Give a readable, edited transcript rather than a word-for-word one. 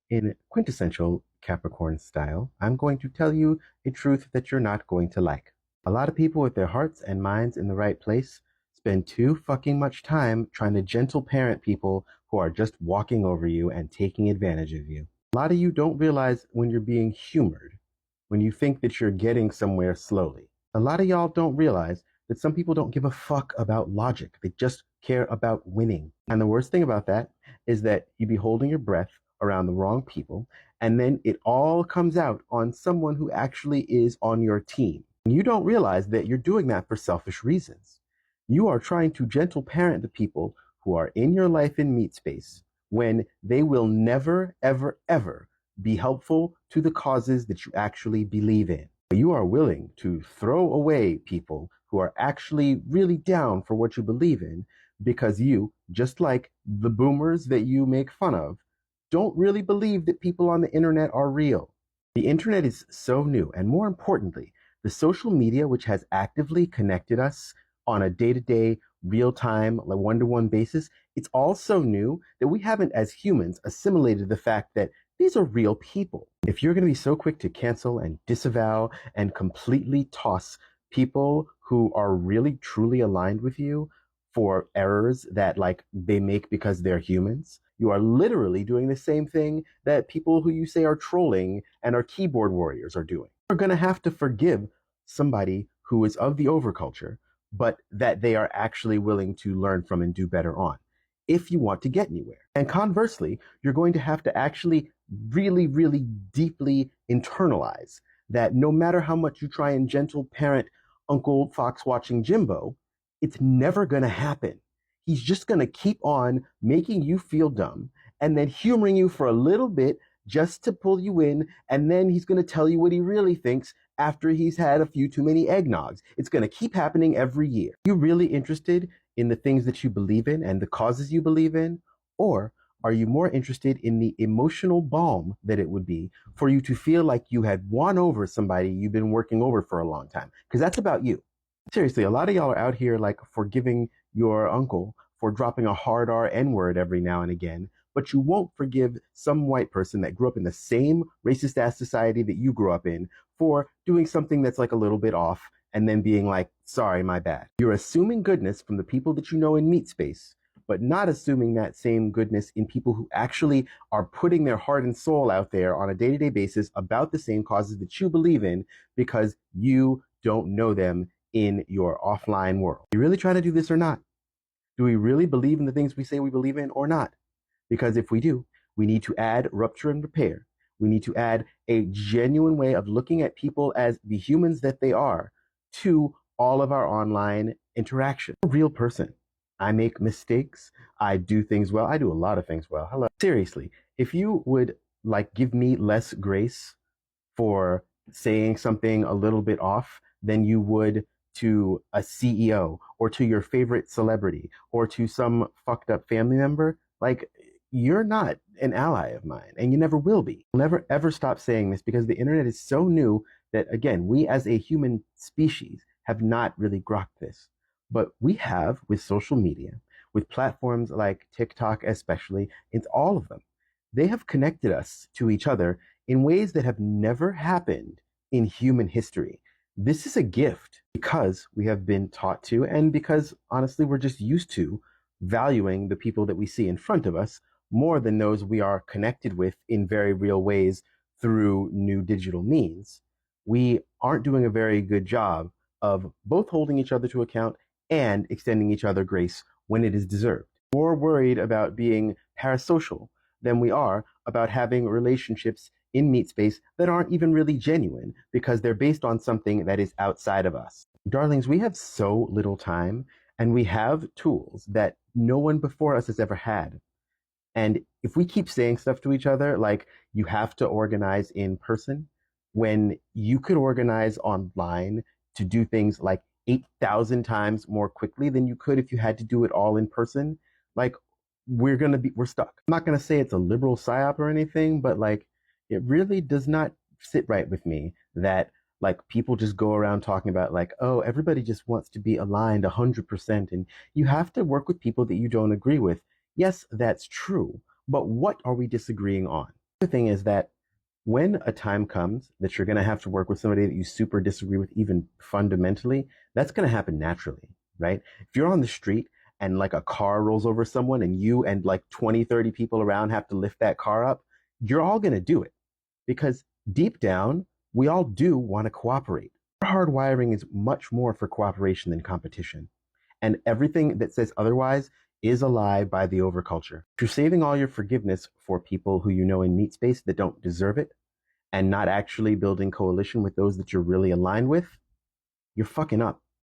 In quintessential Capricorn style, I'm going to tell you a truth that you're not going to like. A lot of people with their hearts and minds in the right place spend too fucking much time trying to gentle parent people who are just walking over you and taking advantage of you. A lot of you don't realize when you're being humored, when you think that you're getting somewhere slowly. A lot of y'all don't realize that some people don't give a fuck about logic. They just care about winning. And the worst thing about that is that you be holding your breath around the wrong people, and then it all comes out on someone who actually is on your team. You don't realize that you're doing that for selfish reasons. You are trying to gentle parent the people who are in your life in meat space when they will never, ever, ever be helpful to the causes that you actually believe in. You are willing to throw away people who are actually really down for what you believe in because you, just like the boomers that you make fun of, don't really believe that people on the internet are real. The internet is so new, and more importantly, the social media which has actively connected us on a day-to-day, real-time, like one-to-one basis, it's all so new that we haven't, as humans, assimilated the fact that these are real people. If you're going to be so quick to cancel and disavow and completely toss people who are really truly aligned with you for errors that like they make because they're humans, you are literally doing the same thing that people who you say are trolling and are keyboard warriors are doing. You're going to have to forgive somebody who is of the overculture, but that they are actually willing to learn from and do better on, if you want to get anywhere. And conversely, you're going to have to actually really, really deeply internalize that no matter how much you try and gentle parent Uncle Fox watching Jimbo, it's never going to happen. He's just going to keep on making you feel dumb and then humoring you for a little bit just to pull you in. And then he's going to tell you what he really thinks after he's had a few too many eggnogs. It's going to keep happening every year. Are you really interested in the things that you believe in and the causes you believe in? Or are you more interested in the emotional balm that it would be for you to feel like you had won over somebody you've been working over for a long time? Because that's about you. Seriously, a lot of y'all are out here like forgiving your uncle for dropping a hard R N-word every now and again, but you won't forgive some white person that grew up in the same racist ass society that you grew up in for doing something that's like a little bit off and then being like, sorry, my bad. You're assuming goodness from the people that you know in meat space, but not assuming that same goodness in people who actually are putting their heart and soul out there on a day-to-day basis about the same causes that you believe in because you don't know them in your offline world. Are you really trying to do this or not? Do we really believe in the things we say we believe in or not? Because if we do, we need to add rupture and repair. We need to add a genuine way of looking at people as the humans that they are to all of our online interaction. I'm a real person. I make mistakes. I do things well. I do a lot of things well. Hello. Seriously, if you would like give me less grace for saying something a little bit off than you would to a CEO or to your favorite celebrity or to some fucked up family member, like you're not an ally of mine and you never will be. I'll never ever stop saying this because the internet is so new that again, we as a human species have not really grokked this. But we have with social media, with platforms like TikTok especially, it's all of them. They have connected us to each other in ways that have never happened in human history. This is a gift because we have been taught to, and because honestly, we're just used to valuing the people that we see in front of us more than those we are connected with in very real ways through new digital means. We aren't doing a very good job of both holding each other to account and extending each other grace when it is deserved. More worried about being parasocial than we are about having relationships in meat space that aren't even really genuine because they're based on something that is outside of us. Darlings, we have so little time and we have tools that no one before us has ever had. And if we keep saying stuff to each other like you have to organize in person when you could organize online to do things like 8,000 times more quickly than you could if you had to do it all in person, like we're stuck. I'm not going to say it's a liberal psyop or anything, but like it really does not sit right with me that like people just go around talking about like, oh, everybody just wants to be aligned 100% and you have to work with people that you don't agree with. Yes, that's true. But what are we disagreeing on? The thing is that when a time comes that you're going to have to work with somebody that you super disagree with, even fundamentally, that's going to happen naturally, right? If you're on the street and like a car rolls over someone and you and like 20, 30 people around have to lift that car up, you're all going to do it because deep down, we all do want to cooperate. Our hardwiring is much more for cooperation than competition. And everything that says otherwise is a lie by the overculture. If you're saving all your forgiveness for people who you know in meat space that don't deserve it and not actually building coalition with those that you're really aligned with, you're fucking up.